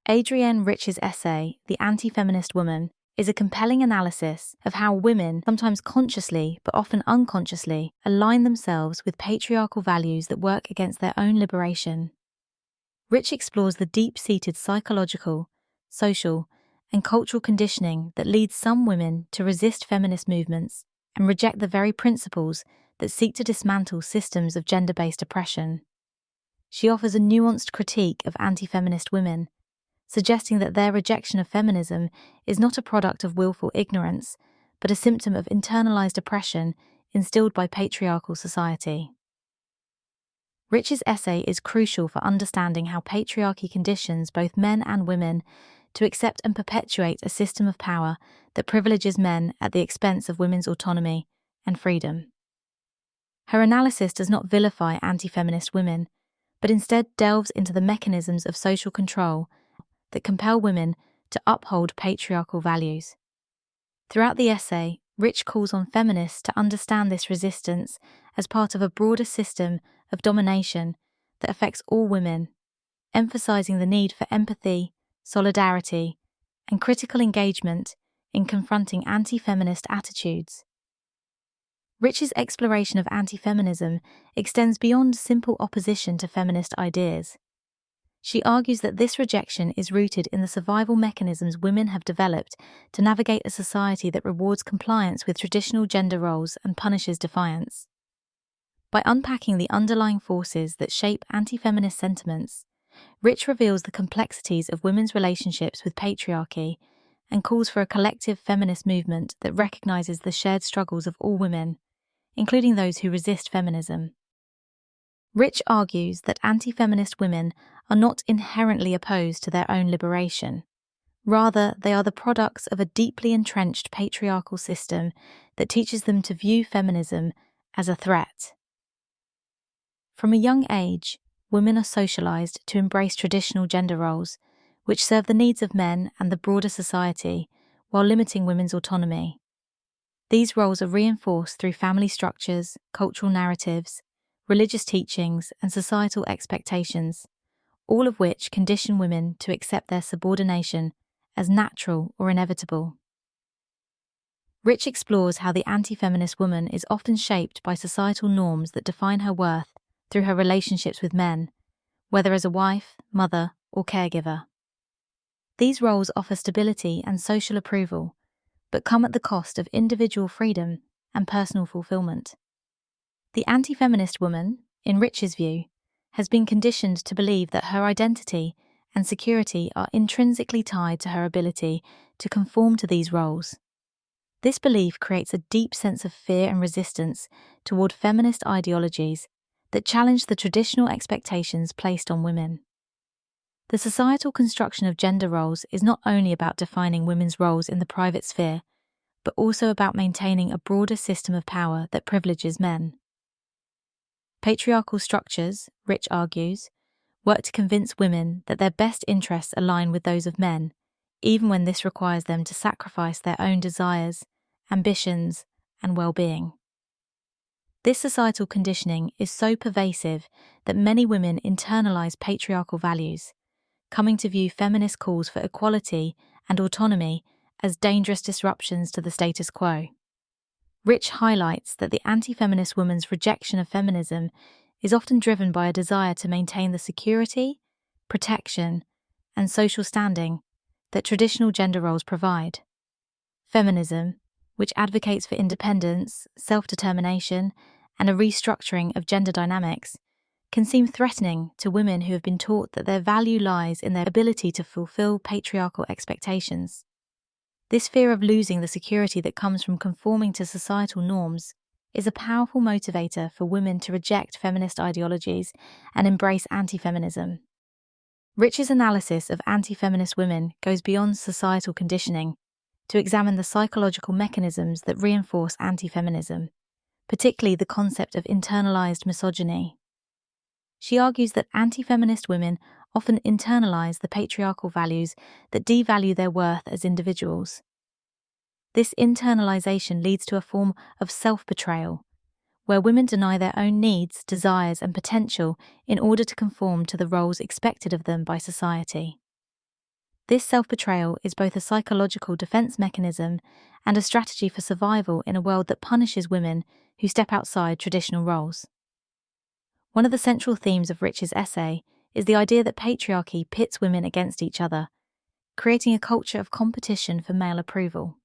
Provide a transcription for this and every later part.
Adrienne Rich's essay, The Antifeminist Woman, is a compelling analysis of how women, sometimes consciously but often unconsciously, align themselves with patriarchal values that work against their own liberation. Rich explores the deep-seated psychological, social, and cultural conditioning that leads some women to resist feminist movements and reject the very principles that seek to dismantle systems of gender-based oppression. She offers a nuanced critique of anti-feminist women, suggesting that their rejection of feminism is not a product of willful ignorance, but a symptom of internalized oppression instilled by patriarchal society. Rich's essay is crucial for understanding how patriarchy conditions both men and women to accept and perpetuate a system of power that privileges men at the expense of women's autonomy and freedom. Her analysis does not vilify anti-feminist women, but instead delves into the mechanisms of social control that compel women to uphold patriarchal values. Throughout the essay, Rich calls on feminists to understand this resistance as part of a broader system of domination that affects all women, emphasizing the need for empathy, solidarity, and critical engagement in confronting anti-feminist attitudes. Rich's exploration of anti-feminism extends beyond simple opposition to feminist ideas. She argues that this rejection is rooted in the survival mechanisms women have developed to navigate a society that rewards compliance with traditional gender roles and punishes defiance. By unpacking the underlying forces that shape anti-feminist sentiments, Rich reveals the complexities of women's relationships with patriarchy and calls for a collective feminist movement that recognizes the shared struggles of all women, including those who resist feminism. Rich argues that anti-feminist women are not inherently opposed to their own liberation. Rather, they are the products of a deeply entrenched patriarchal system that teaches them to view feminism as a threat. From a young age, women are socialized to embrace traditional gender roles, which serve the needs of men and the broader society, while limiting women's autonomy. These roles are reinforced through family structures, cultural narratives, religious teachings, and societal expectations, all of which condition women to accept their subordination as natural or inevitable. Rich explores how the anti-feminist woman is often shaped by societal norms that define her worth through her relationships with men, whether as a wife, mother, or caregiver. These roles offer stability and social approval, but come at the cost of individual freedom and personal fulfillment. The anti-feminist woman, in Rich's view, has been conditioned to believe that her identity and security are intrinsically tied to her ability to conform to these roles. This belief creates a deep sense of fear and resistance toward feminist ideologies that challenge the traditional expectations placed on women. The societal construction of gender roles is not only about defining women's roles in the private sphere, but also about maintaining a broader system of power that privileges men. Patriarchal structures, Rich argues, work to convince women that their best interests align with those of men, even when this requires them to sacrifice their own desires, ambitions, and well-being. This societal conditioning is so pervasive that many women internalize patriarchal values, coming to view feminist calls for equality and autonomy as dangerous disruptions to the status quo. Rich highlights that the anti-feminist woman's rejection of feminism is often driven by a desire to maintain the security, protection, and social standing that traditional gender roles provide. Feminism, which advocates for independence, self-determination, and a restructuring of gender dynamics, can seem threatening to women who have been taught that their value lies in their ability to fulfill patriarchal expectations. This fear of losing the security that comes from conforming to societal norms is a powerful motivator for women to reject feminist ideologies and embrace anti-feminism. Rich's analysis of anti-feminist women goes beyond societal conditioning to examine the psychological mechanisms that reinforce anti-feminism, particularly the concept of internalized misogyny. She argues that anti-feminist women often internalize the patriarchal values that devalue their worth as individuals. This internalization leads to a form of self-betrayal, where women deny their own needs, desires, and potential in order to conform to the roles expected of them by society. This self-betrayal is both a psychological defense mechanism and a strategy for survival in a world that punishes women who step outside traditional roles. One of the central themes of Rich's essay is the idea that patriarchy pits women against each other, creating a culture of competition for male approval.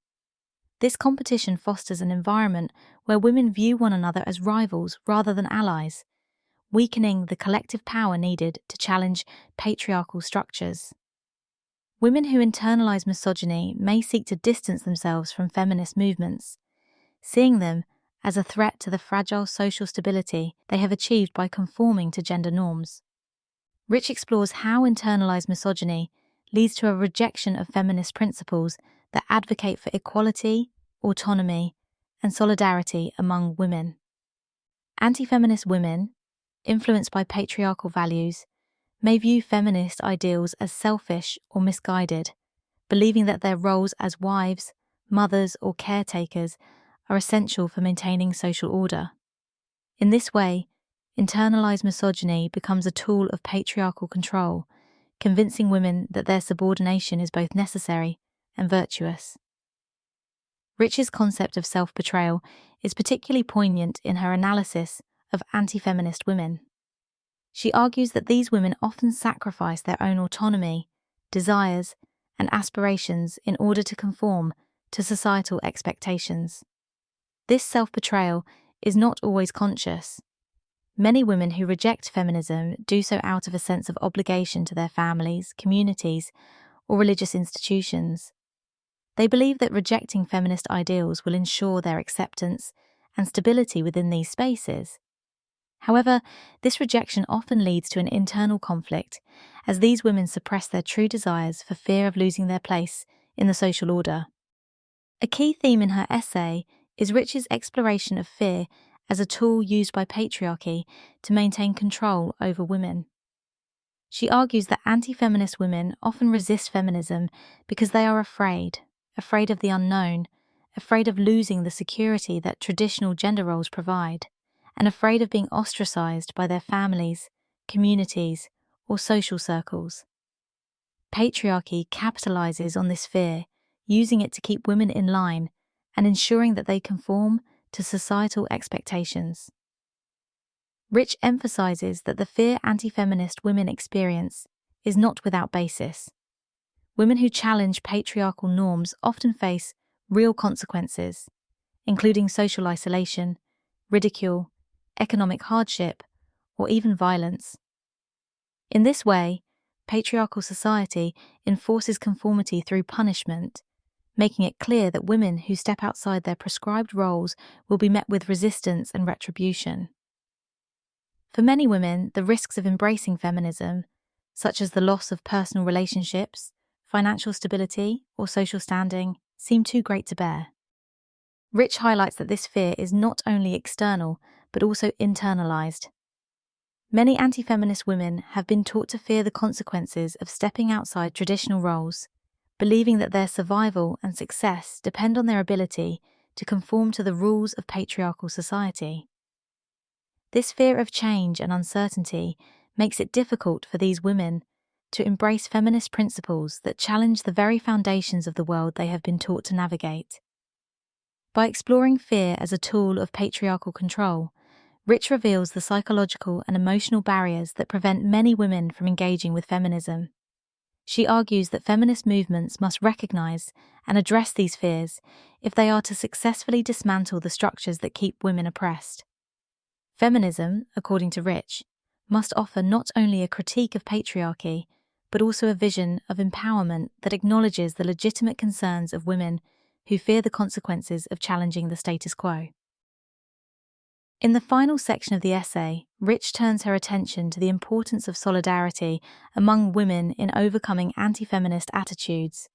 This competition fosters an environment where women view one another as rivals rather than allies, weakening the collective power needed to challenge patriarchal structures. Women who internalize misogyny may seek to distance themselves from feminist movements, seeing them as a threat to the fragile social stability they have achieved by conforming to gender norms. Rich explores how internalized misogyny leads to a rejection of feminist principles that advocate for equality, autonomy, and solidarity among women. Anti-feminist women, influenced by patriarchal values, may view feminist ideals as selfish or misguided, believing that their roles as wives, mothers, or caretakers are essential for maintaining social order. In this way, internalized misogyny becomes a tool of patriarchal control, convincing women that their subordination is both necessary and virtuous. Rich's concept of self-betrayal is particularly poignant in her analysis of anti-feminist women. She argues that these women often sacrifice their own autonomy, desires, and aspirations in order to conform to societal expectations. This self-betrayal is not always conscious. Many women who reject feminism do so out of a sense of obligation to their families, communities, or religious institutions. They believe that rejecting feminist ideals will ensure their acceptance and stability within these spaces. However, this rejection often leads to an internal conflict, as these women suppress their true desires for fear of losing their place in the social order. A key theme in her essay is Rich's exploration of fear as a tool used by patriarchy to maintain control over women. She argues that anti-feminist women often resist feminism because they are afraid of the unknown, afraid of losing the security that traditional gender roles provide, and afraid of being ostracized by their families, communities, or social circles. Patriarchy capitalizes on this fear, using it to keep women in line and ensuring that they conform to societal expectations. Rich emphasizes that the fear anti-feminist women experience is not without basis. Women who challenge patriarchal norms often face real consequences, including social isolation, ridicule, economic hardship, or even violence. In this way, patriarchal society enforces conformity through punishment, making it clear that women who step outside their prescribed roles will be met with resistance and retribution. For many women, the risks of embracing feminism, such as the loss of personal relationships, financial stability, or social standing, seem too great to bear. Rich highlights that this fear is not only external, but also internalized. Many anti-feminist women have been taught to fear the consequences of stepping outside traditional roles, believing that their survival and success depend on their ability to conform to the rules of patriarchal society. This fear of change and uncertainty makes it difficult for these women to embrace feminist principles that challenge the very foundations of the world they have been taught to navigate. By exploring fear as a tool of patriarchal control, Rich reveals the psychological and emotional barriers that prevent many women from engaging with feminism. She argues that feminist movements must recognize and address these fears if they are to successfully dismantle the structures that keep women oppressed. Feminism, according to Rich, must offer not only a critique of patriarchy, but also a vision of empowerment that acknowledges the legitimate concerns of women who fear the consequences of challenging the status quo. In the final section of the essay, Rich turns her attention to the importance of solidarity among women in overcoming anti-feminist attitudes.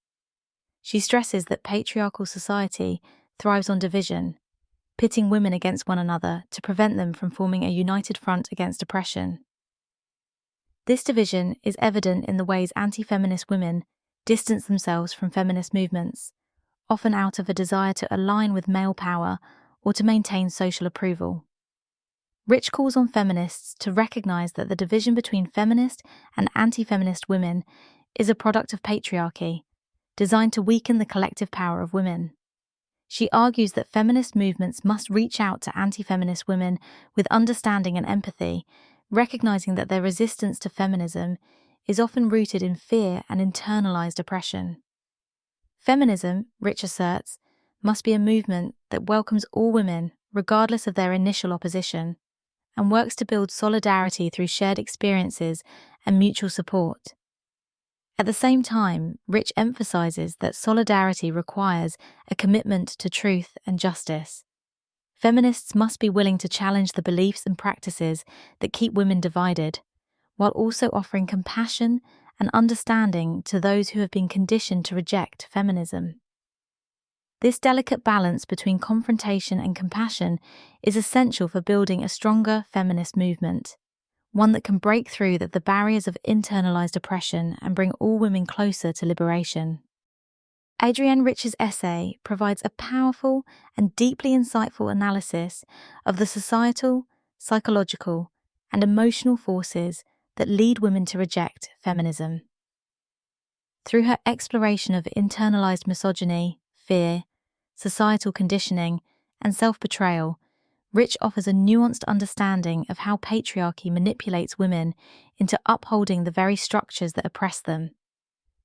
She stresses that patriarchal society thrives on division, pitting women against one another to prevent them from forming a united front against oppression. This division is evident in the ways anti-feminist women distance themselves from feminist movements, often out of a desire to align with male power or to maintain social approval. Rich calls on feminists to recognize that the division between feminist and anti-feminist women is a product of patriarchy, designed to weaken the collective power of women. She argues that feminist movements must reach out to anti-feminist women with understanding and empathy, recognizing that their resistance to feminism is often rooted in fear and internalized oppression. Feminism, Rich asserts, must be a movement that welcomes all women, regardless of their initial opposition, and works to build solidarity through shared experiences and mutual support. At the same time, Rich emphasizes that solidarity requires a commitment to truth and justice. Feminists must be willing to challenge the beliefs and practices that keep women divided, while also offering compassion and understanding to those who have been conditioned to reject feminism. This delicate balance between confrontation and compassion is essential for building a stronger feminist movement, one that can break through the barriers of internalized oppression and bring all women closer to liberation. Adrienne Rich's essay provides a powerful and deeply insightful analysis of the societal, psychological, and emotional forces that lead women to reject feminism. Through her exploration of internalized misogyny, fear, societal conditioning, and self-betrayal, Rich offers a nuanced understanding of how patriarchy manipulates women into upholding the very structures that oppress them.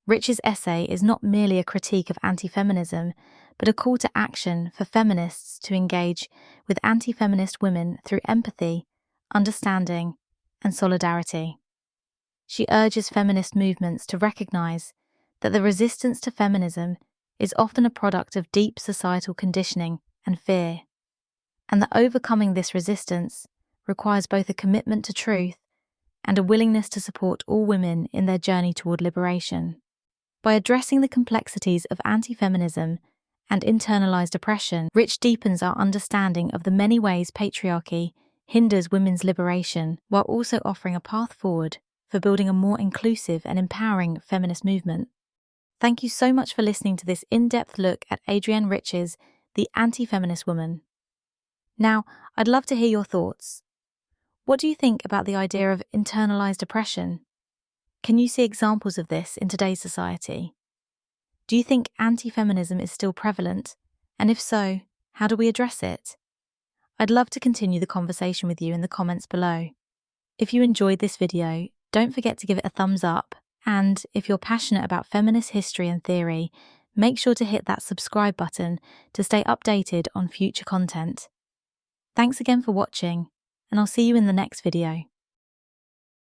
Rich's essay is not merely a critique of anti-feminism, but a call to action for feminists to engage with anti-feminist women through empathy, understanding, and solidarity. She urges feminist movements to recognize that the resistance to feminism is often a product of deep societal conditioning and fear, and that overcoming this resistance requires both a commitment to truth and a willingness to support all women in their journey toward liberation. By addressing the complexities of anti-feminism and internalized oppression, Rich deepens our understanding of the many ways patriarchy hinders women's liberation, while also offering a path forward for building a more inclusive and empowering feminist movement. Thank you so much for listening to this in-depth look at Adrienne Rich's The Antifeminist Woman. Now, I'd love to hear your thoughts. What do you think about the idea of internalized oppression? Can you see examples of this in today's society? Do you think anti-feminism is still prevalent? And if so, how do we address it? I'd love to continue the conversation with you in the comments below. If you enjoyed this video, don't forget to give it a thumbs up. And if you're passionate about feminist history and theory, make sure to hit that subscribe button to stay updated on future content. Thanks again for watching, and I'll see you in the next video.